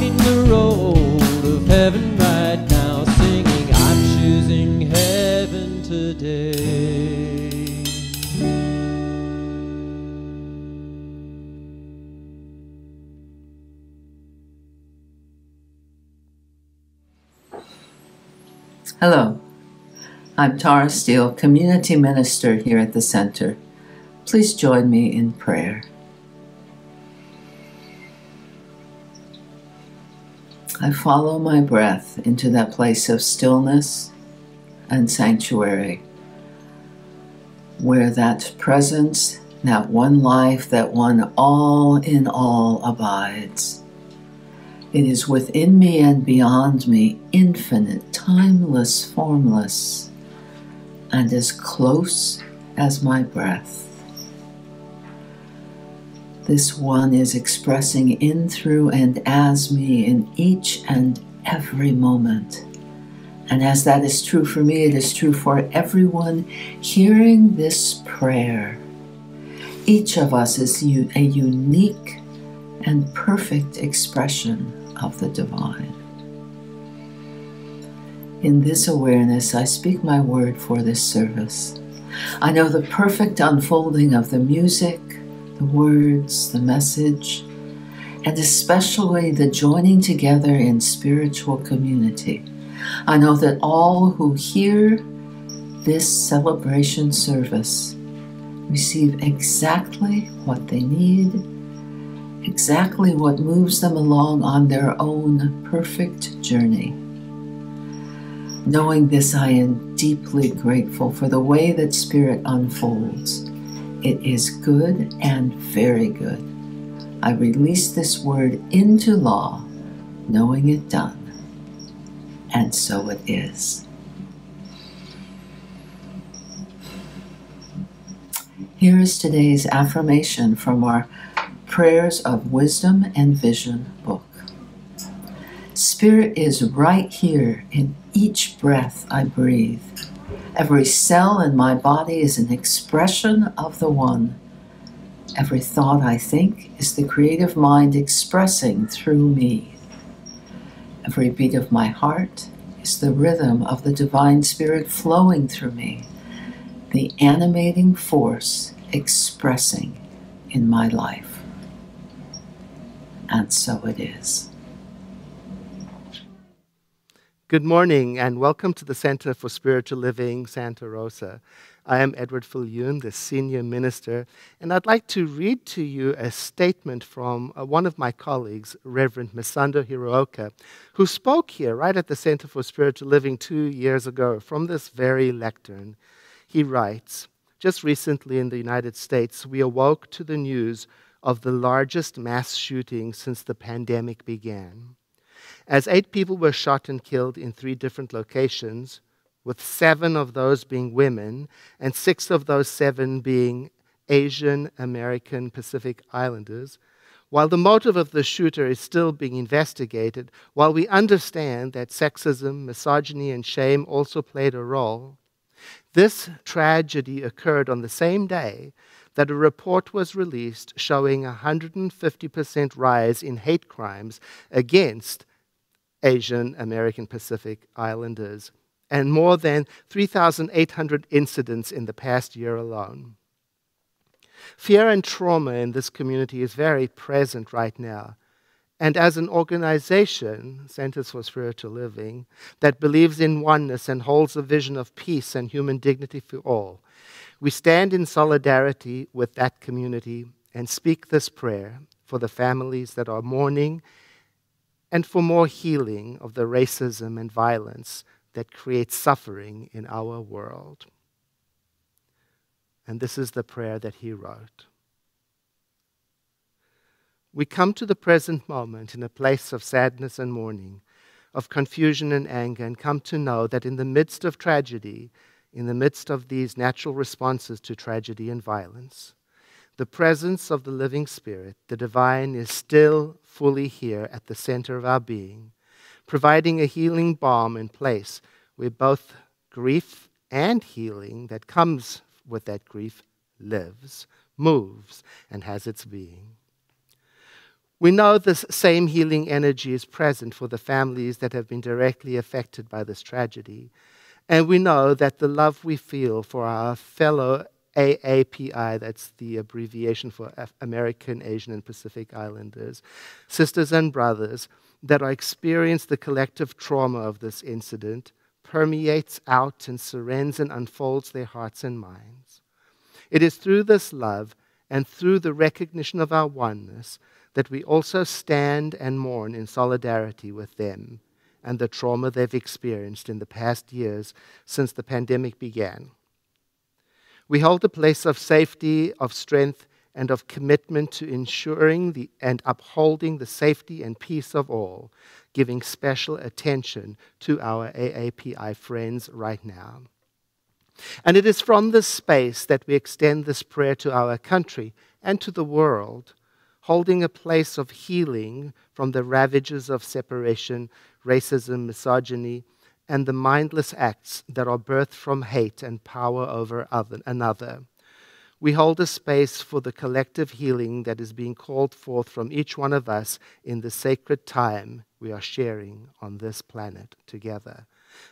walking the road of heaven right now, singing, I'm choosing heaven today. Hello, I'm Tara Steele, Community Minister here at the Center. Please join me in prayer. I follow my breath into that place of stillness and sanctuary, where that presence, that one life, that one all in all abides. It is within me and beyond me, infinite, timeless, formless, and as close as my breath. This one is expressing in, through, and as me in each and every moment. And as that is true for me, it is true for everyone hearing this prayer. Each of us is a unique and perfect expression of the divine. In this awareness, I speak my word for this service. I know the perfect unfolding of the music, the words, the message, and especially the joining together in spiritual community. I know that all who hear this celebration service receive exactly what they need, exactly what moves them along on their own perfect journey. Knowing this, I am deeply grateful for the way that Spirit unfolds. It is good and very good. I release this word into law, knowing it done. And so it is. Here is today's affirmation from our Prayers of Wisdom and Vision book. Spirit is right here in each breath I breathe. Every cell in my body is an expression of the One. Every thought I think is the creative mind expressing through me. Every beat of my heart is the rhythm of the Divine Spirit flowing through me, the animating force expressing in my life. And so it is. Good morning and welcome to the Center for Spiritual Living, Santa Rosa. I am Edward Viljoen, the Senior Minister, and I'd like to read to you a statement from one of my colleagues, Reverend Misando Hirooka, who spoke here right at the Center for Spiritual Living 2 years ago from this very lectern. He writes, just recently in the United States, we awoke to the news of the largest mass shooting since the pandemic began. As 8 people were shot and killed in 3 different locations, with 7 of those being women and 6 of those 7 being Asian American Pacific Islanders, while the motive of the shooter is still being investigated, while we understand that sexism, misogyny, and shame also played a role, this tragedy occurred on the same day that a report was released showing a 150% rise in hate crimes against Asian American Pacific Islanders, and more than 3,800 incidents in the past year alone. Fear and trauma in this community is very present right now. And as an organization, Centers for Spiritual Living, that believes in oneness and holds a vision of peace and human dignity for all, we stand in solidarity with that community and speak this prayer for the families that are mourning and for more healing of the racism and violence that creates suffering in our world. And this is the prayer that he wrote. We come to the present moment in a place of sadness and mourning, of confusion and anger, and come to know that in the midst of tragedy, in the midst of these natural responses to tragedy and violence, the presence of the living Spirit, the divine, is still fully here at the center of our being, providing a healing balm in place where both grief and healing that comes with that grief lives, moves, and has its being. We know this same healing energy is present for the families that have been directly affected by this tragedy. And we know that the love we feel for our fellow AAPI, that's the abbreviation for American, Asian, and Pacific Islanders, sisters and brothers that are experiencing the collective trauma of this incident, permeates out and surrenders and unfolds their hearts and minds. It is through this love and through the recognition of our oneness that we also stand and mourn in solidarity with them and the trauma they've experienced in the past years since the pandemic began. We hold a place of safety, of strength, and of commitment to ensuring and upholding the safety and peace of all, giving special attention to our AAPI friends right now. And it is from this space that we extend this prayer to our country and to the world, holding a place of healing from the ravages of separation, racism, misogyny, and the mindless acts that are birthed from hate and power over another. We hold a space for the collective healing that is being called forth from each one of us in the sacred time we are sharing on this planet together,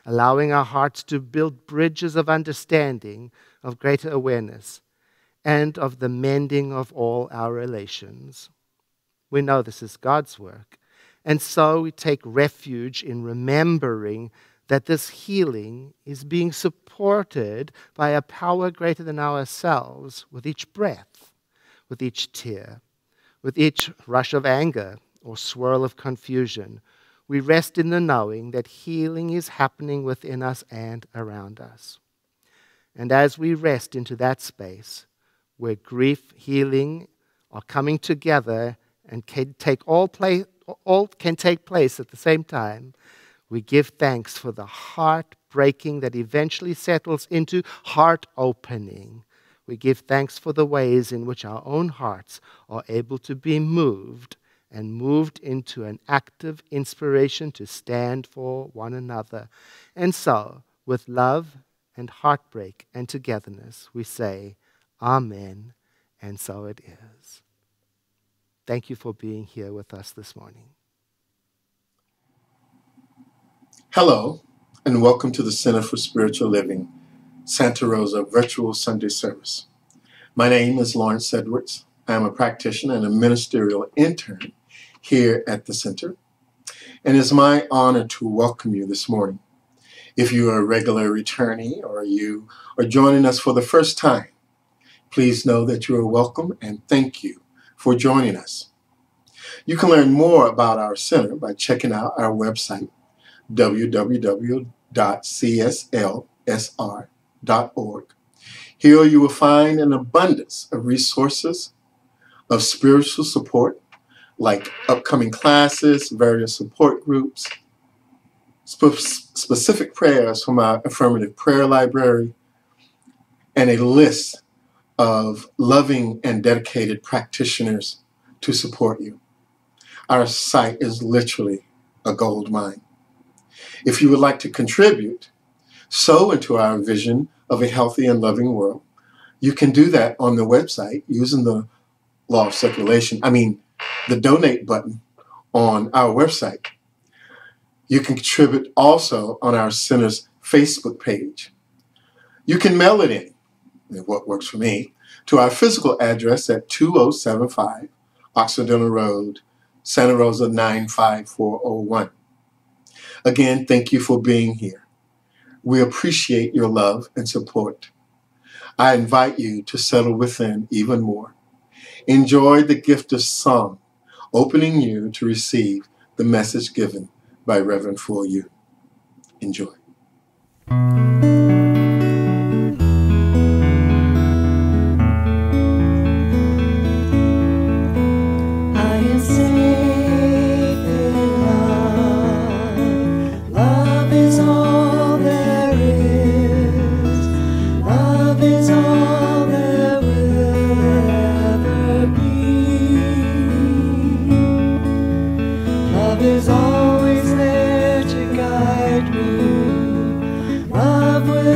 allowing our hearts to build bridges of understanding, of greater awareness, and of the mending of all our relations. We know this is God's work, and so we take refuge in remembering that this healing is being supported by a power greater than ourselves with each breath, with each tear, with each rush of anger or swirl of confusion. We rest in the knowing that healing is happening within us and around us. And as we rest into that space where grief, healing are coming together and can take place at the same time, we give thanks for the heart-breaking that eventually settles into heart-opening. We give thanks for the ways in which our own hearts are able to be moved and moved into an active inspiration to stand for one another. And so, with love and heartbreak and togetherness, we say, Amen, and so it is. Thank you for being here with us this morning. Hello, and welcome to the Center for Spiritual Living, Santa Rosa Virtual Sunday Service. My name is Lawrence Edwards. I am a practitioner and a ministerial intern here at the center, and it's my honor to welcome you this morning. If you are a regular returnee or you are joining us for the first time, please know that you are welcome and thank you for joining us. You can learn more about our center by checking out our website, www.cslsr.org. Here you will find an abundance of resources of spiritual support, like upcoming classes, various support groups, specific prayers from our affirmative prayer library, and a list of loving and dedicated practitioners to support you. Our site is literally a gold mine. If you would like to contribute, sow into our vision of a healthy and loving world, you can do that on the website using the law of circulation, the donate button on our website. You can contribute also on our center's Facebook page. You can mail it in, what works for me, to our physical address at 2075 Occidental Road, Santa Rosa 95401. Again, thank you for being here. We appreciate your love and support. I invite you to settle within even more. Enjoy the gift of song, opening you to receive the message given by Reverend Viljoen. Enjoy. Love is always there to guide me. Love will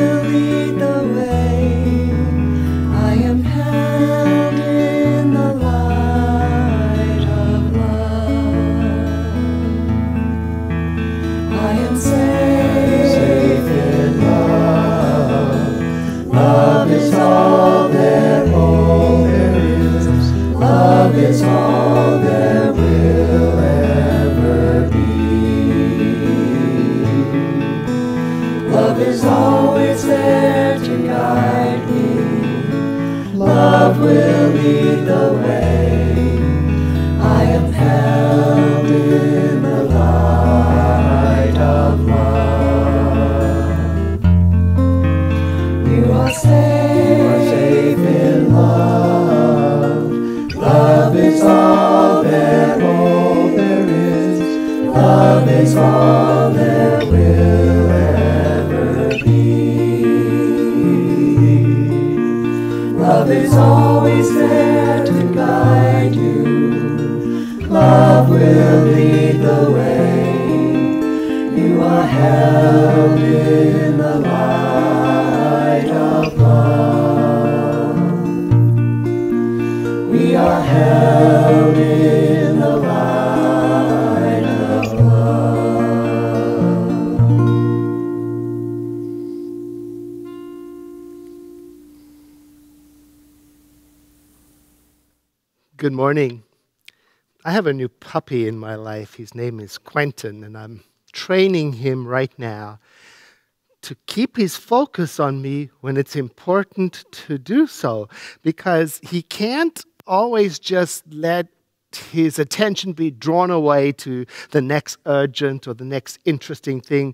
will lead the way. I am held in the light of love. You are safe in love. Love is all there is. Love is all there will ever be. Love is always there to guide you. Love will lead the way. You are held in the light of love. We are held in the light of love. Good morning. I have a new puppy in my life. His name is Quentin, and I'm training him right now to keep his focus on me when it's important to do so, because he can't always just let his attention be drawn away to the next urgent or the next interesting thing.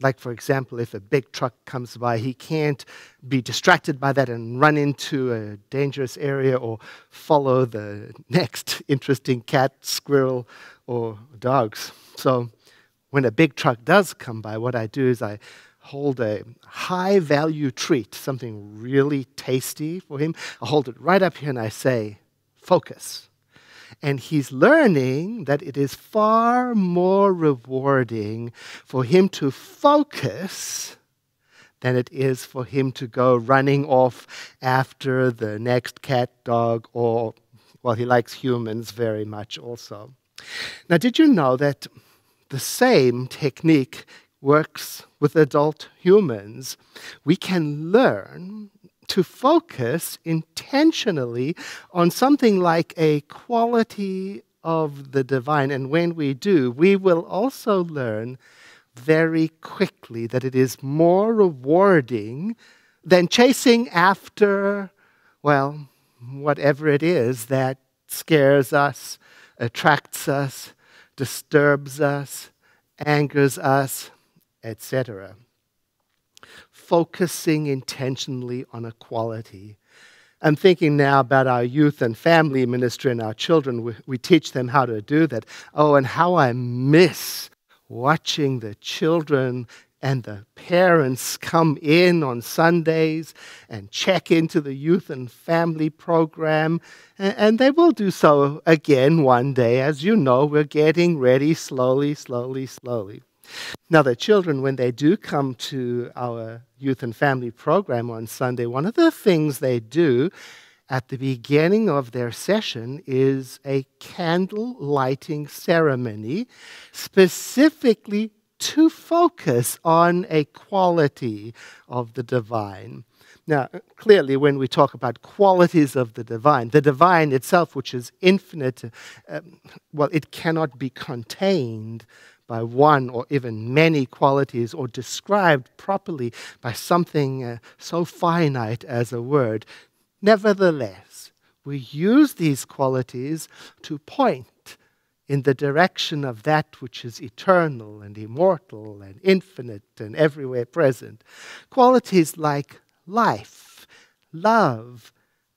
Like, for example, if a big truck comes by, he can't be distracted by that and run into a dangerous area or follow the next interesting cat, squirrel, or dogs. So when a big truck does come by, what I do is I hold a high-value treat, something really tasty for him. I hold it right up here and I say, focus. And he's learning that it is far more rewarding for him to focus than it is for him to go running off after the next cat, dog, or, well, he likes humans very much also. Now, did you know that the same technique works with adult humans? We can learn to focus intentionally on something like a quality of the divine. And when we do, we will also learn very quickly that it is more rewarding than chasing after, well, whatever it is that scares us, attracts us, disturbs us, angers us, etc. Focusing intentionally on a quality. I'm thinking now about our youth and family ministry and our children. We teach them how to do that. Oh, and how I miss watching the children and the parents come in on Sundays and check into the youth and family program. And they will do so again one day. As you know, we're getting ready slowly. Now, the children, when they do come to our youth and family program on Sunday, one of the things they do at the beginning of their session is a candle lighting ceremony, specifically to focus on a quality of the divine. Now, clearly, when we talk about qualities of the divine itself, which is infinite, well, it cannot be contained by one or even many qualities or described properly by something so finite as a word. Nevertheless, we use these qualities to point in the direction of that which is eternal and immortal and infinite and everywhere present. Qualities like life, love,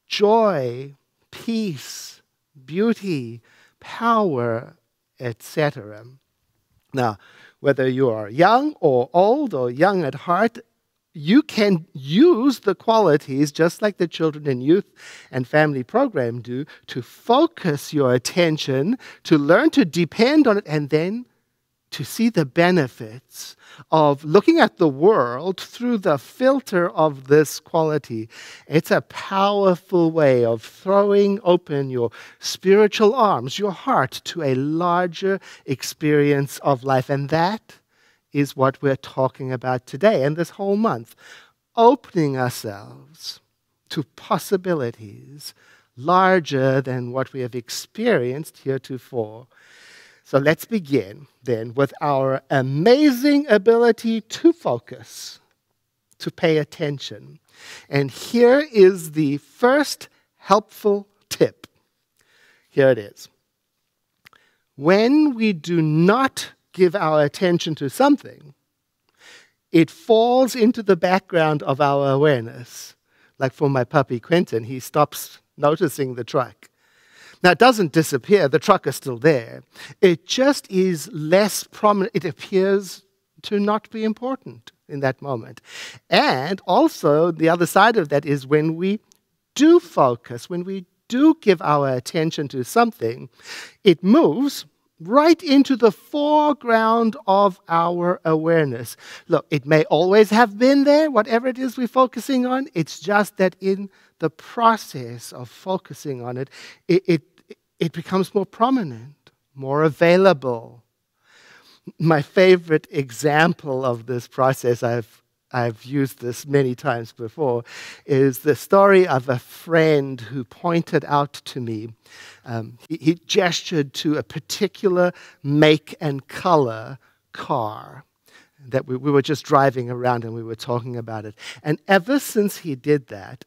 joy, peace, beauty, power, etc. Now, whether you are young or old or young at heart, you can use the qualities, just like the children in youth and family program do, to focus your attention, to learn to depend on it, and then to see the benefits of looking at the world through the filter of this quality. It's a powerful way of throwing open your spiritual arms, your heart, to a larger experience of life. And that is what we're talking about today and this whole month. Opening ourselves to possibilities larger than what we have experienced heretofore. So let's begin then with our amazing ability to focus, to pay attention. And here is the first helpful tip. Here it is. When we do not give our attention to something, it falls into the background of our awareness. Like for my puppy Quentin, he stops noticing the truck. Now, it doesn't disappear. The truck is still there. It just is less prominent. It appears to not be important in that moment. And also, the other side of that is when we do focus, when we do give our attention to something, it moves right into the foreground of our awareness. Look, it may always have been there, whatever it is we're focusing on. It's just that in the process of focusing on it, it becomes more prominent, more available. My favorite example of this process, I've used this many times before, is the story of a friend who pointed out to me. He gestured to a particular make and color car that we were just driving around and we were talking about it. And ever since he did that,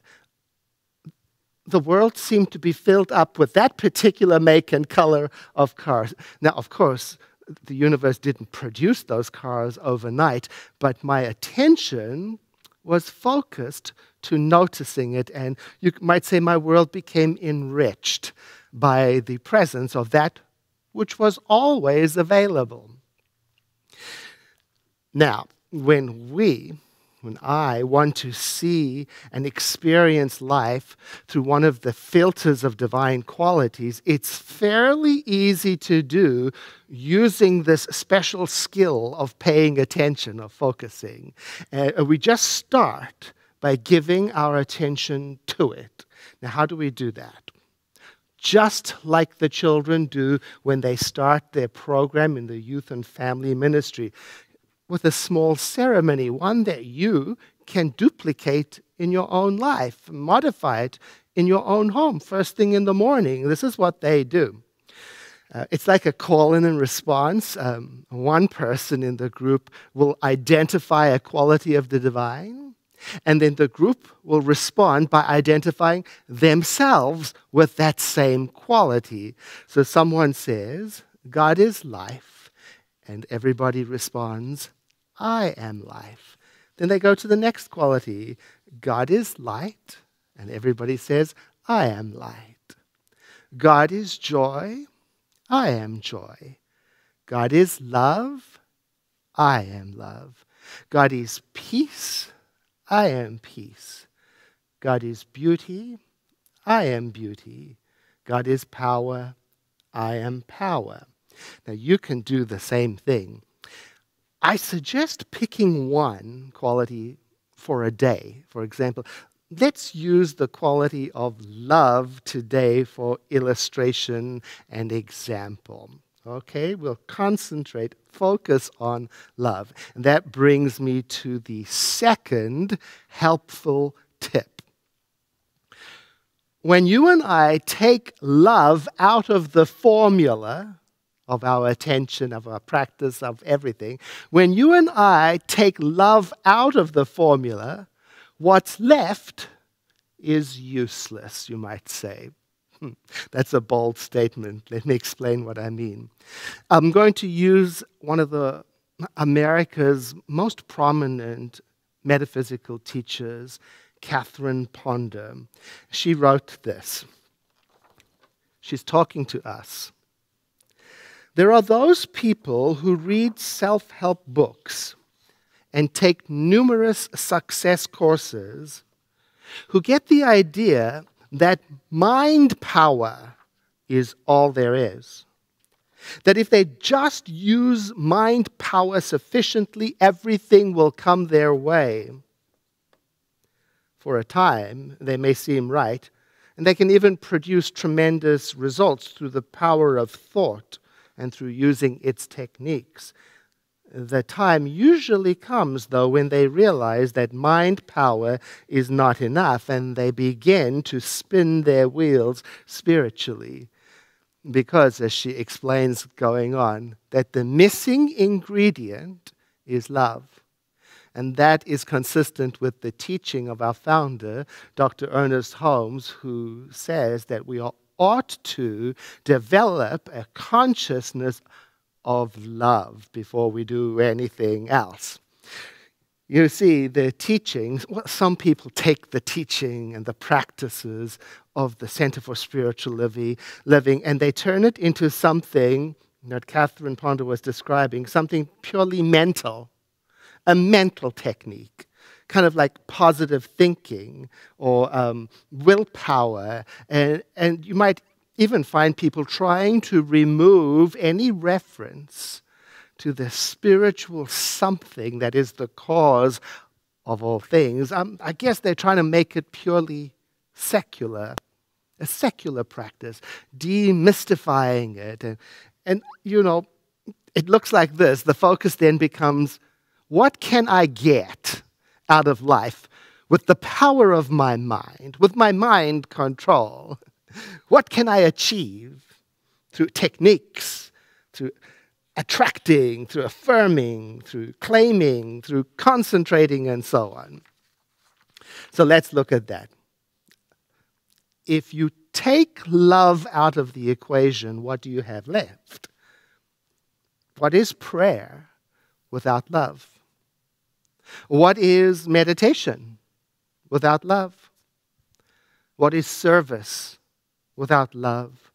the world seemed to be filled up with that particular make and color of cars. Now, of course, the universe didn't produce those cars overnight, but my attention was focused to noticing it, and you might say my world became enriched by the presence of that which was always available. Now, when I want to see and experience life through one of the filters of divine qualities, it's fairly easy to do using this special skill of paying attention, of focusing. We just start by giving our attention to it. Now, how do we do that? Just like the children do when they start their program in the youth and family ministry, with a small ceremony, one that you can duplicate in your own life, modify it in your own home, first thing in the morning. This is what they do. It's like a call-in and response. One person in the group will identify a quality of the divine, and then the group will respond by identifying themselves with that same quality. So someone says, God is life, and everybody responds, I am life. Then they go to the next quality. God is light, and everybody says, I am light. God is joy, I am joy. God is love, I am love. God is peace, I am peace. God is beauty, I am beauty. God is power, I am power. Now you can do the same thing. I suggest picking one quality for a day. For example, let's use the quality of love today for illustration and example. Okay, we'll concentrate, focus on love. And that brings me to the second helpful tip. When you and I take love out of the formula of our attention, of our practice, of everything, when you and I take love out of the formula, what's left is useless, you might say. That's a bold statement. Let me explain what I mean. I'm going to use one of America's most prominent metaphysical teachers, Catherine Ponder. She wrote this. She's talking to us. There are those people who read self-help books and take numerous success courses who get the idea that mind power is all there is. That if they just use mind power sufficiently, everything will come their way. For a time, they may seem right, and they can even produce tremendous results through the power of thought and through using its techniques. The time usually comes, though, when they realize that mind power is not enough and they begin to spin their wheels spiritually. Because, as she explains going on, that the missing ingredient is love. And that is consistent with the teaching of our founder, Dr. Ernest Holmes, who says that we ought to develop a consciousness of love before we do anything else. You see, the teachings, well, some people take the teaching and the practices of the Center for Spiritual Living and they turn it into something that Catherine Ponder was describing, something purely mental, a mental technique, kind of like positive thinking or willpower. And you might even find people trying to remove any reference to the spiritual something that is the cause of all things. I guess they're trying to make it purely secular, a secular practice, demystifying it. And you know, it looks like this. The focus then becomes, what can I get out of life with the power of my mind, with my mind control? What can I achieve through techniques, through attracting, through affirming, through claiming, through concentrating, and so on? So let's look at that. If you take love out of the equation, what do you have left? What is prayer without love? What is meditation without love? What is service without love?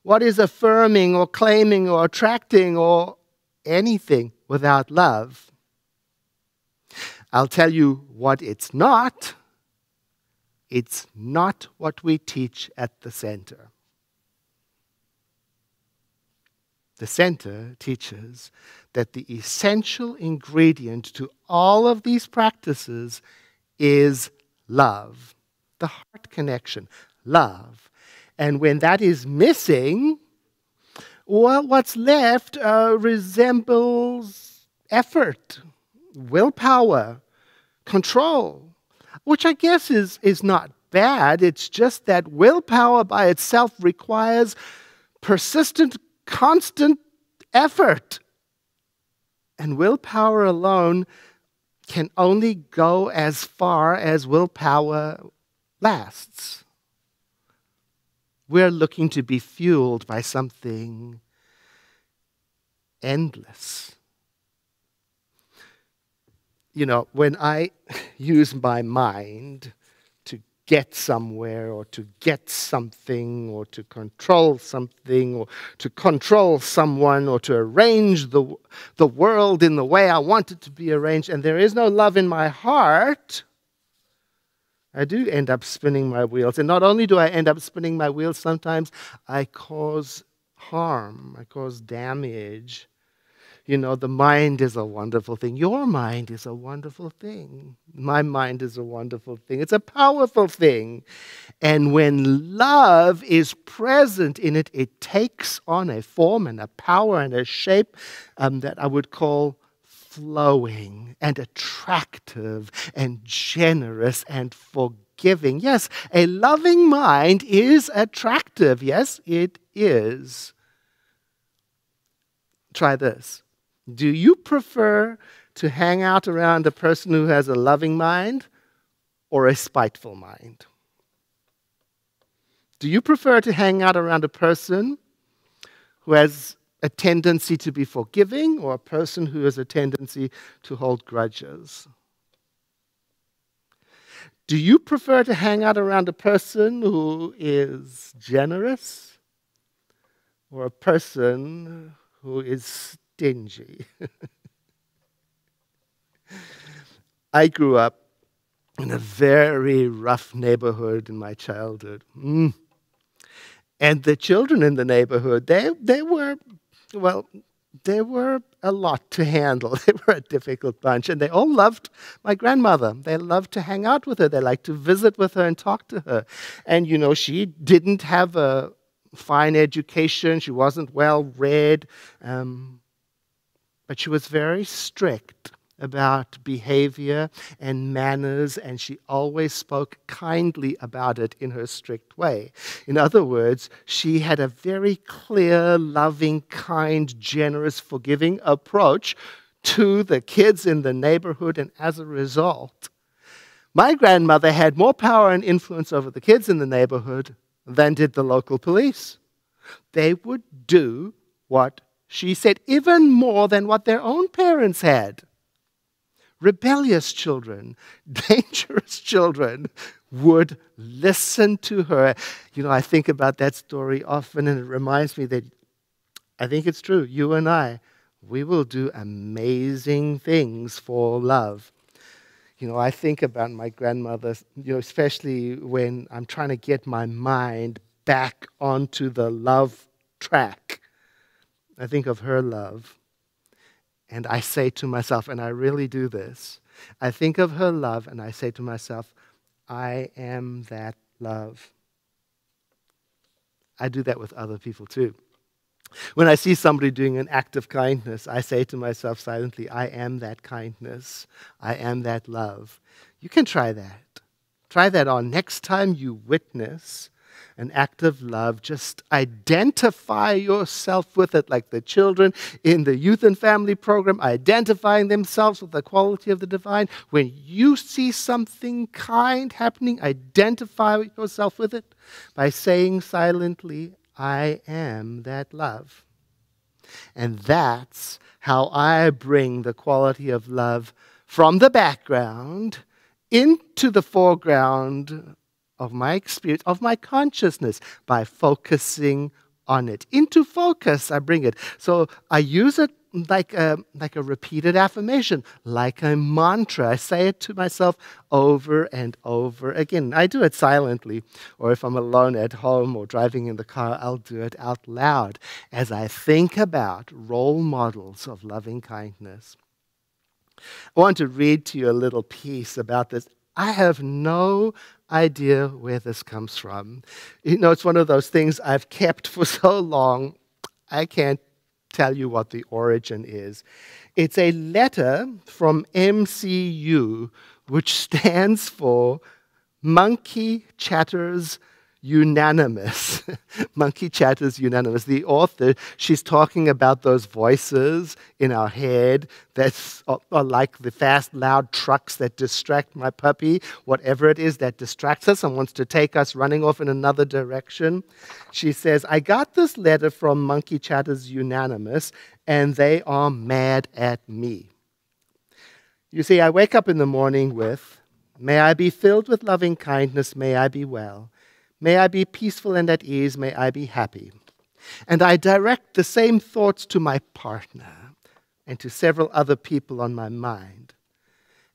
What is affirming or claiming or attracting or anything without love? I'll tell you what it's not. It's not what we teach at the center. The center teaches that the essential ingredient to all of these practices is love, the heart connection, love. And when that is missing, well, what's left resembles effort, willpower, control, which I guess is not bad. It's just that willpower by itself requires persistent, constant effort. And willpower alone can only go as far as willpower lasts. We're looking to be fueled by something endless. You know, when I use my mind to get somewhere or to get something or to control something or to control someone or to arrange the world in the way I want it to be arranged, and there is no love in my heart, I do end up spinning my wheels. And not only do I end up spinning my wheels, sometimes I cause harm, I cause damage. You know, the mind is a wonderful thing. Your mind is a wonderful thing. My mind is a wonderful thing. It's a powerful thing. And when love is present in it, it takes on a form and a power and a shape that I would call flowing and attractive and generous and forgiving. Yes, a loving mind is attractive. Yes, it is. Try this. Do you prefer to hang out around a person who has a loving mind or a spiteful mind? Do you prefer to hang out around a person who has a tendency to be forgiving or a person who has a tendency to hold grudges? Do you prefer to hang out around a person who is generous or a person who is stingy? I grew up in a very rough neighborhood in my childhood. And the children in the neighborhood, they were a lot to handle. They were a difficult bunch, and they all loved my grandmother. They loved to hang out with her. They liked to visit with her and talk to her. And, you know, she didn't have a fine education. She wasn't well read, but she was very strict about behavior and manners, and she always spoke kindly about it in her strict way. In other words, she had a very clear, loving, kind, generous, forgiving approach to the kids in the neighborhood, and as a result, my grandmother had more power and influence over the kids in the neighborhood than did the local police. They would do what she said, even more than what their own parents had. Rebellious children, dangerous children would listen to her. I think about that story often, and it reminds me that I think it's true. You and I, we will do amazing things for love. I think about my grandmother, especially when I'm trying to get my mind back onto the love track. I think of her love, and I say to myself, and I really do this, I think of her love, and I say to myself, I am that love. I do that with other people too. When I see somebody doing an act of kindness, I say to myself silently, I am that kindness. I am that love. You can try that. Try that on. Next time you witness an act of love, just identify yourself with it, like the children in the youth and family program, identifying themselves with the quality of the divine. When you see something kind happening, identify yourself with it by saying silently, I am that love. And that's how I bring the quality of love from the background into the foreground of my experience, of my consciousness, by focusing on it. Into focus, I bring it. So I use it like a repeated affirmation, like a mantra. I say it to myself over and over again. I do it silently, or if I'm alone at home or driving in the car, I'll do it out loud as I think about role models of loving kindness. I want to read to you a little piece about this. I have no idea where this comes from. It's one of those things I've kept for so long, I can't tell you what the origin is. It's a letter from MCU, which stands for Monkey Chatters Unanimous. Monkey Chatters Unanimous. The author, she's talking about those voices in our head that are like the fast, loud trucks that distract my puppy, whatever it is that distracts us and wants to take us running off in another direction. She says, I got this letter from Monkey Chatters Unanimous, and they are mad at me. You see, I wake up in the morning with, may I be filled with loving kindness, may I be well. May I be peaceful and at ease, may I be happy. And I direct the same thoughts to my partner and to several other people on my mind.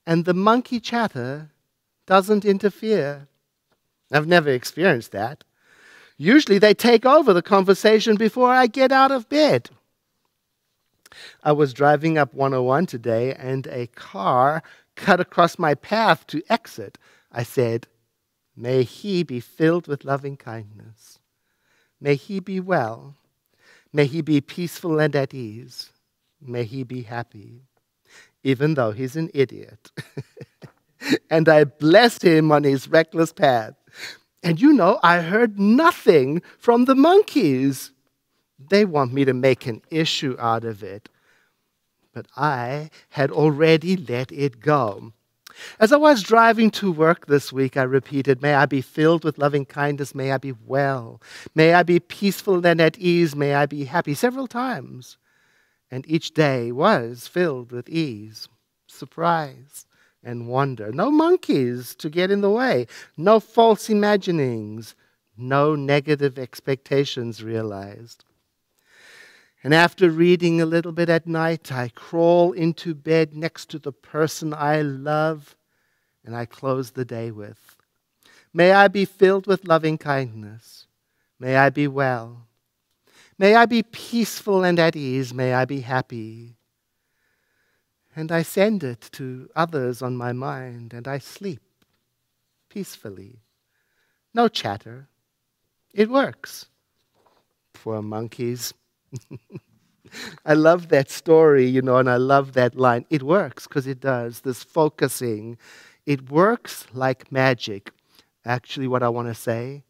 And the monkey chatter doesn't interfere. I've never experienced that. Usually they take over the conversation before I get out of bed. I was driving up 101 today and a car cut across my path to exit. I said, may he be filled with loving kindness. May he be well. May he be peaceful and at ease. May he be happy, even though he's an idiot. And I blessed him on his reckless path. And I heard nothing from the monkeys. They want me to make an issue out of it. But I had already let it go. As I was driving to work this week, I repeated, may I be filled with loving kindness, may I be well, may I be peaceful and at ease, may I be happy, several times. And each day was filled with ease, surprise, and wonder. No monkeys to get in the way, no false imaginings, no negative expectations realized. And after reading a little bit at night, I crawl into bed next to the person I love, and I close the day with, may I be filled with loving kindness. May I be well. May I be peaceful and at ease. May I be happy. And I send it to others on my mind, and I sleep peacefully. No chatter. It works. Poor monkeys. I love that story, and I love that line. It works because it does, this focusing. It works like magic. Actually, what I want to say,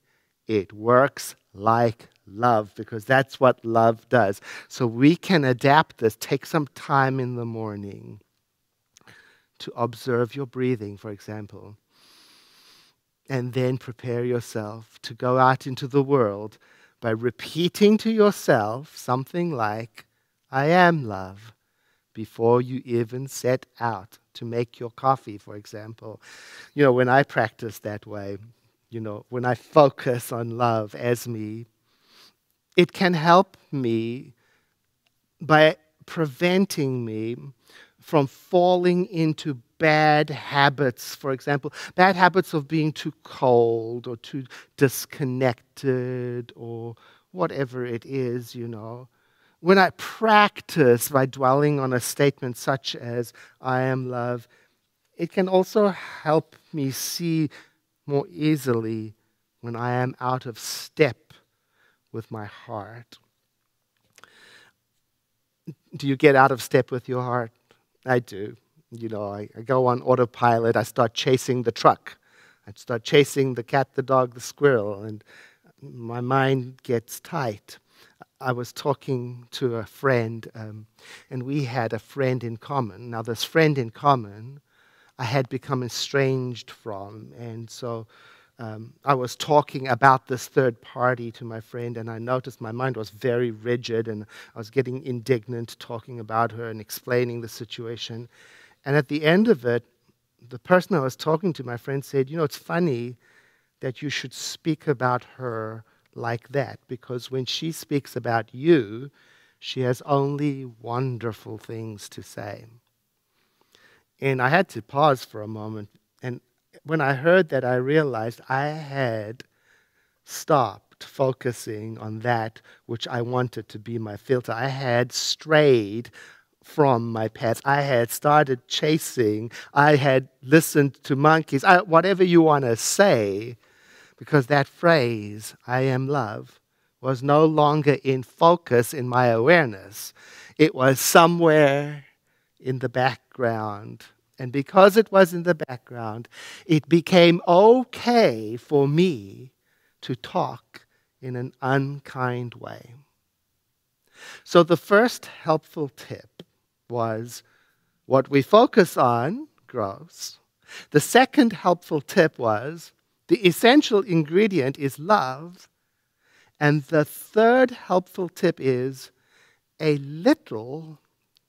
it works like love, because that's what love does. So we can adapt this. Take some time in the morning to observe your breathing, for example, and then prepare yourself to go out into the world by repeating to yourself something like, I am love, before you even set out to make your coffee, for example. When I practice that way, when I focus on love as me, it can help me by preventing me from falling into bad habits, for example, bad habits of being too cold or too disconnected or whatever it is. When I practice by dwelling on a statement such as, I am love, it can also help me see more easily when I am out of step with my heart. Do you get out of step with your heart? I do. I go on autopilot. I start chasing the truck. I start chasing the cat, the dog, the squirrel, and my mind gets tight. I was talking to a friend, and we had a friend in common. Now, this friend in common, I had become estranged from, and so I was talking about this third party to my friend, and I noticed my mind was very rigid, and I was getting indignant talking about her and explaining the situation. And at the end of it, the person I was talking to, my friend, said, it's funny that you should speak about her like that, because when she speaks about you, she has only wonderful things to say. And I had to pause for a moment, and when I heard that, I realized I had stopped focusing on that which I wanted to be my filter. I had strayed from my path. I had started chasing. I had listened to monkeys, whatever you want to say, because that phrase, I am love, was no longer in focus in my awareness. It was somewhere in the background. And because it was in the background, it became okay for me to talk in an unkind way. So the first helpful tip was what we focus on grows. The second helpful tip was the essential ingredient is love. And the third helpful tip is a little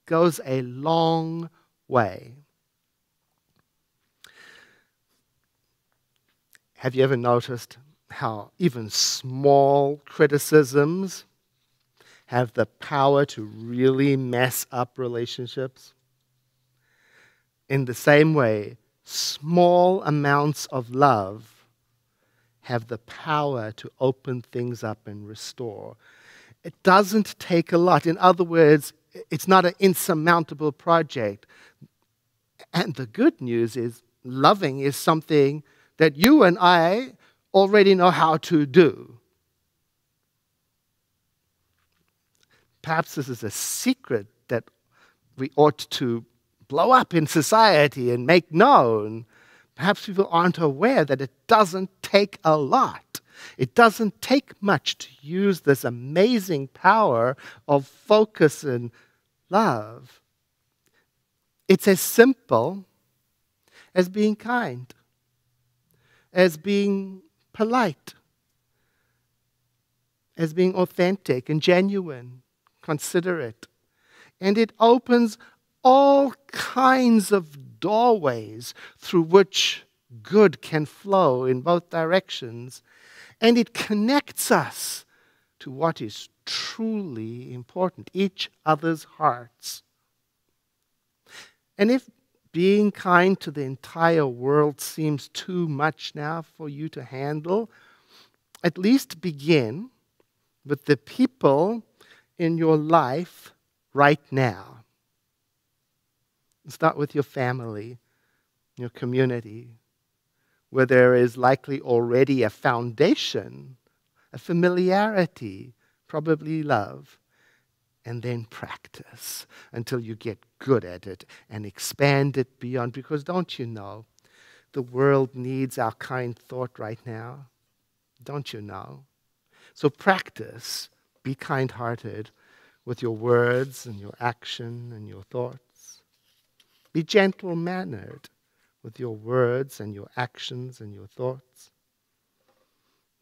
goes a long way. Have you ever noticed how even small criticisms have the power to really mess up relationships? In the same way, small amounts of love have the power to open things up and restore. It doesn't take a lot. In other words, it's not an insurmountable project. And the good news is, loving is something that you and I already know how to do. Perhaps this is a secret that we ought to blow up in society and make known. Perhaps people aren't aware that it doesn't take a lot. It doesn't take much to use this amazing power of focus and love. It's as simple as being kind, as being polite, as being authentic and genuine, considerate. And it opens all kinds of doorways through which good can flow in both directions. And it connects us to what is truly important, each other's hearts. And if being kind to the entire world seems too much now for you to handle, at least begin with the people in your life right now. Start with your family, your community, where there is likely already a foundation, a familiarity, probably love. And then practice until you get good at it and expand it beyond. Because don't you know, the world needs our kind thought right now? Don't you know? So practice, be kind-hearted with your words and your action and your thoughts. Be gentle-mannered with your words and your actions and your thoughts.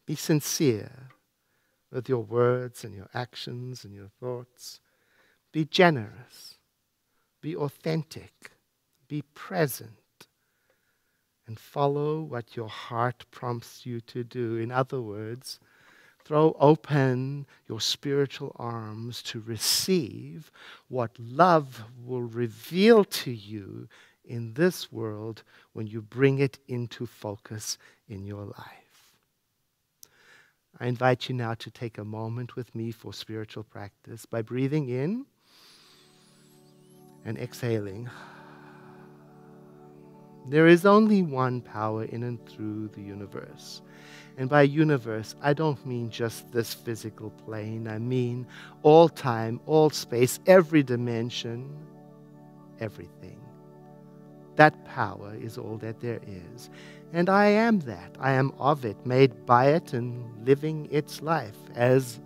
Be sincere with your words and your actions and your thoughts. Be generous. Be authentic. Be present. And follow what your heart prompts you to do. In other words, throw open your spiritual arms to receive what love will reveal to you in this world when you bring it into focus in your life. I invite you now to take a moment with me for spiritual practice by breathing in and exhaling. There is only one power in and through the universe. And by universe, I don't mean just this physical plane. I mean all time, all space, every dimension, everything. That power is all that there is. And I am that. I am of it, made by it and living its life, as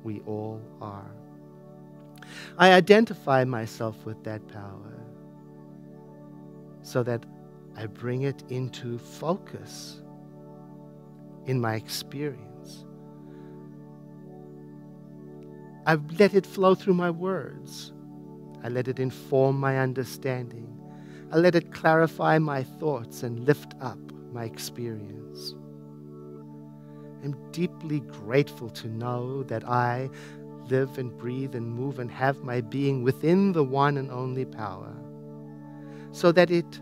we all are. I identify myself with that power so that I bring it into focus in my experience. I let it flow through my words. I let it inform my understanding. I let it clarify my thoughts and lift up my experience. I'm deeply grateful to know that I live and breathe and move and have my being within the one and only power, so that it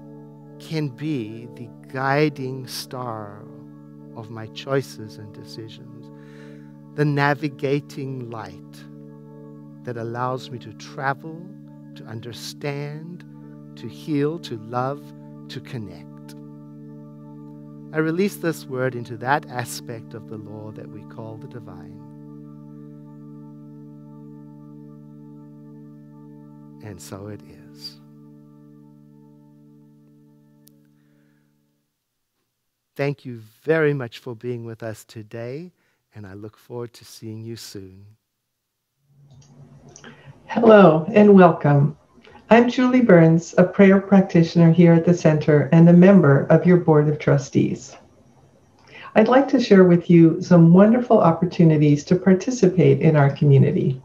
can be the guiding star of my choices and decisions, the navigating light that allows me to travel, to understand, to heal, to love, to connect. I release this word into that aspect of the law that we call the divine. And so it is. Thank you very much for being with us today, and I look forward to seeing you soon. Hello and welcome. I'm Julie Burns, a prayer practitioner here at the Center and a member of your Board of Trustees. I'd like to share with you some wonderful opportunities to participate in our community.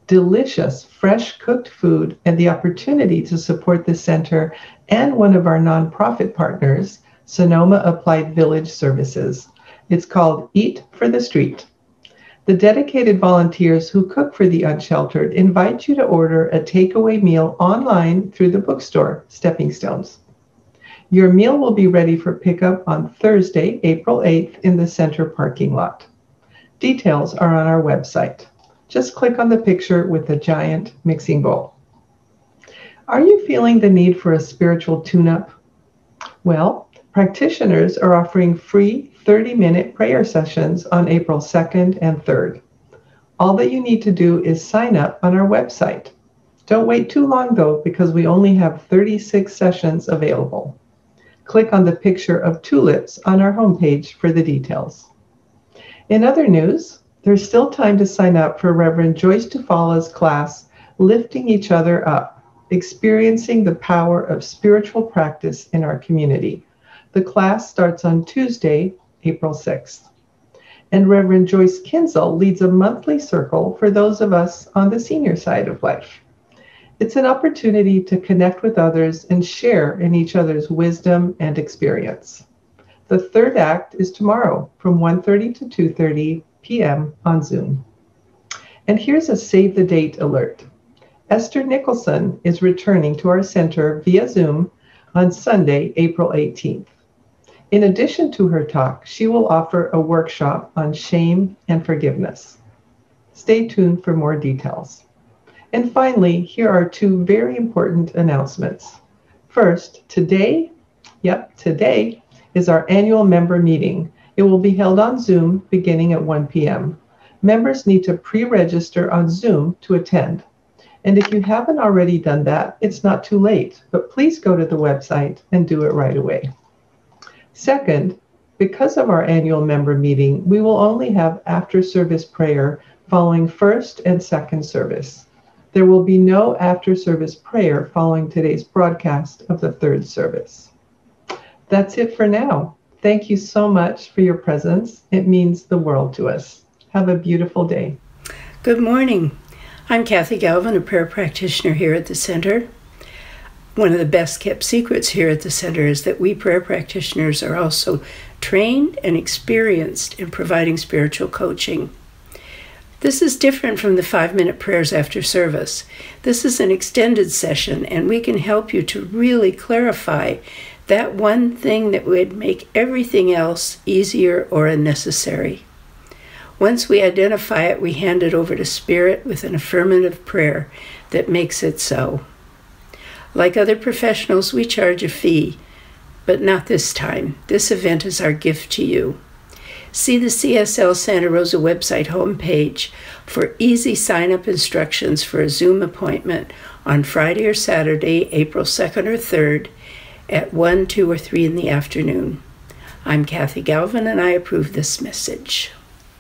Delicious, fresh cooked food and the opportunity to support the Center and one of our nonprofit partners, Sonoma Applied Village Services. It's called Eat for the Street. The dedicated volunteers who cook for the unsheltered invite you to order a takeaway meal online through the bookstore, Stepping Stones. Your meal will be ready for pickup on Thursday, April 8th in the Center parking lot. Details are on our website. Just click on the picture with the giant mixing bowl. Are you feeling the need for a spiritual tune-up? Well, practitioners are offering free 30-minute prayer sessions on April 2nd and 3rd. All that you need to do is sign up on our website. Don't wait too long though, because we only have 36 sessions available. Click on the picture of tulips on our homepage for the details. In other news, there's still time to sign up for Reverend Joyce Tufala's class, Lifting Each Other Up, Experiencing the Power of Spiritual Practice in Our Community. The class starts on Tuesday, April 6th. And Reverend Joyce Kinzel leads a monthly circle for those of us on the senior side of life. It's an opportunity to connect with others and share in each other's wisdom and experience. The third act is tomorrow from 1:30 to 2:30 p.m. on Zoom. And here's a save the date alert. Esther Nicholson is returning to our center via Zoom on Sunday, April 18th. In addition to her talk, she will offer a workshop on shame and forgiveness. Stay tuned for more details. And finally, here are two very important announcements. First, today is our annual member meeting. It will be held on Zoom beginning at 1 p.m. Members need to pre-register on Zoom to attend. And if you haven't already done that, it's not too late, but please go to the website and do it right away. Second, Because of our annual member meeting, we will only have after-service prayer following first and second service. There will be no after-service prayer following today's broadcast of the third service. That's it for now. Thank you so much for your presence. It means the world to us. Have a beautiful day. Good morning. I'm Kathy Galvin, a prayer practitioner here at the Center. One of the best kept secrets here at the Center is that we prayer practitioners are also trained and experienced in providing spiritual coaching. This is different from the 5-minute prayers after service. This is an extended session, and we can help you to really clarify that one thing that would make everything else easier or unnecessary. Once we identify it, we hand it over to Spirit with an affirmative prayer that makes it so. Like other professionals, we charge a fee, but not this time. This event is our gift to you. See the CSL Santa Rosa website homepage for easy sign-up instructions for a Zoom appointment on Friday or Saturday, April 2nd or 3rd at 1, 2, or 3 in the afternoon. I'm Kathy Galvin, and I approve this message.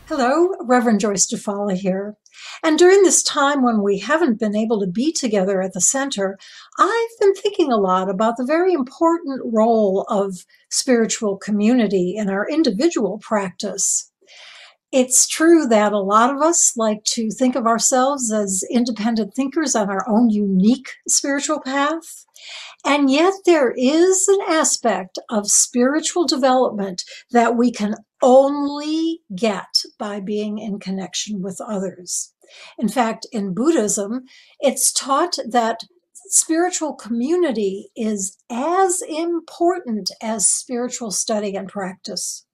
Hello, Reverend Joyce DeFala here. And during this time when we haven't been able to be together at the Center, I've been thinking a lot about the very important role of spiritual community in our individual practice. It's true that a lot of us like to think of ourselves as independent thinkers on our own unique spiritual path. And yet there is an aspect of spiritual development that we can only get by being in connection with others. In fact, in Buddhism, it's taught that spiritual community is as important as spiritual study and practice.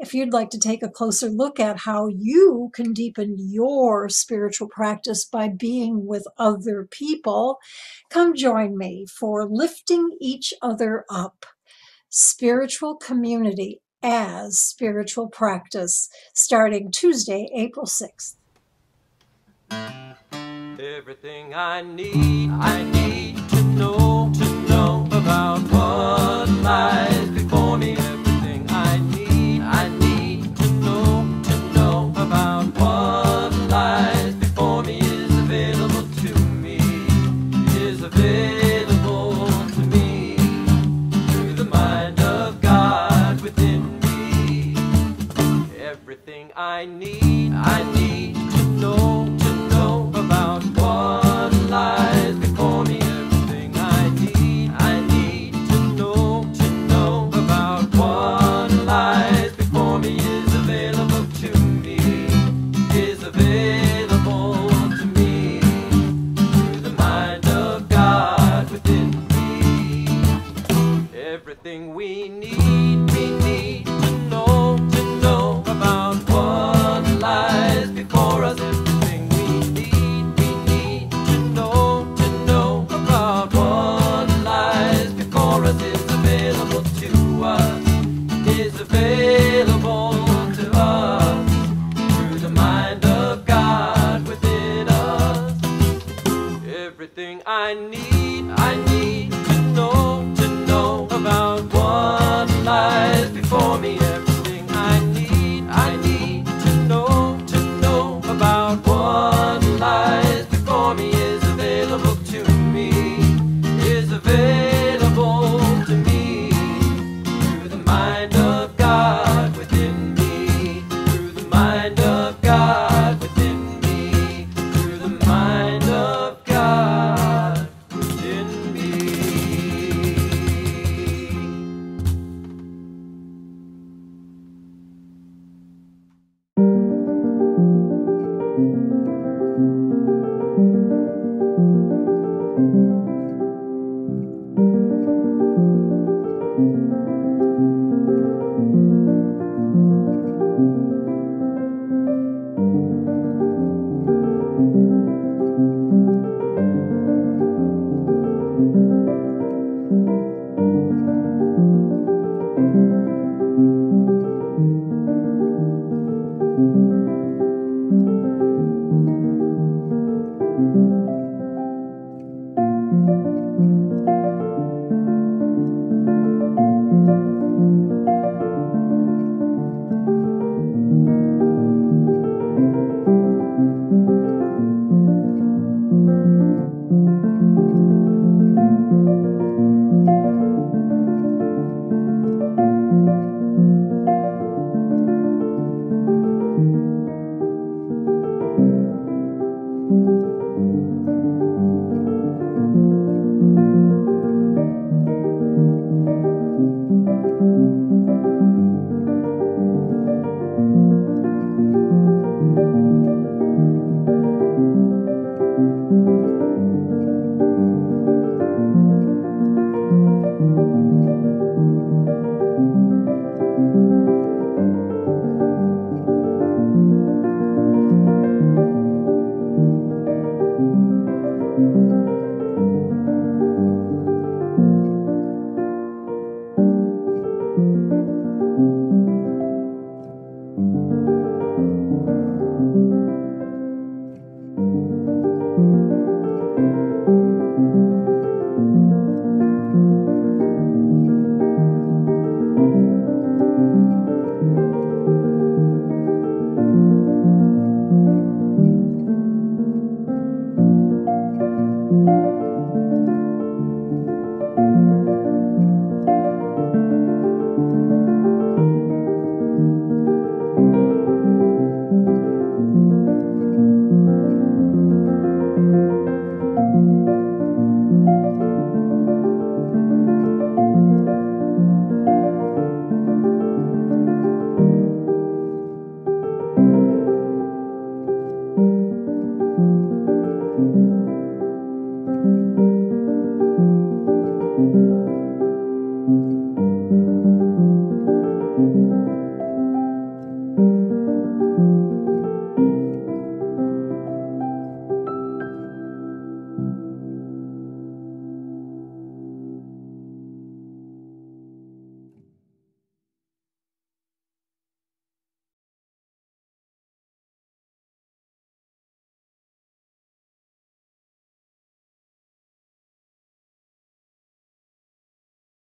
If you'd like to take a closer look at how you can deepen your spiritual practice by being with other people, come join me for Lifting Each Other Up, Spiritual Community as Spiritual Practice, starting Tuesday, April 6th. Everything I need to know about what lies before me. Everything I need to know about what lies before me is available to me, through the mind of God within me. Everything I need to know about what lies before me. Everything I need to know about what lies before me is available to me, through the mind of God within me. Everything we need to know about what lies before us. Everything we need to know about what lies before us is available to us, through the mind of God within us. Everything I need to know about what lies before me.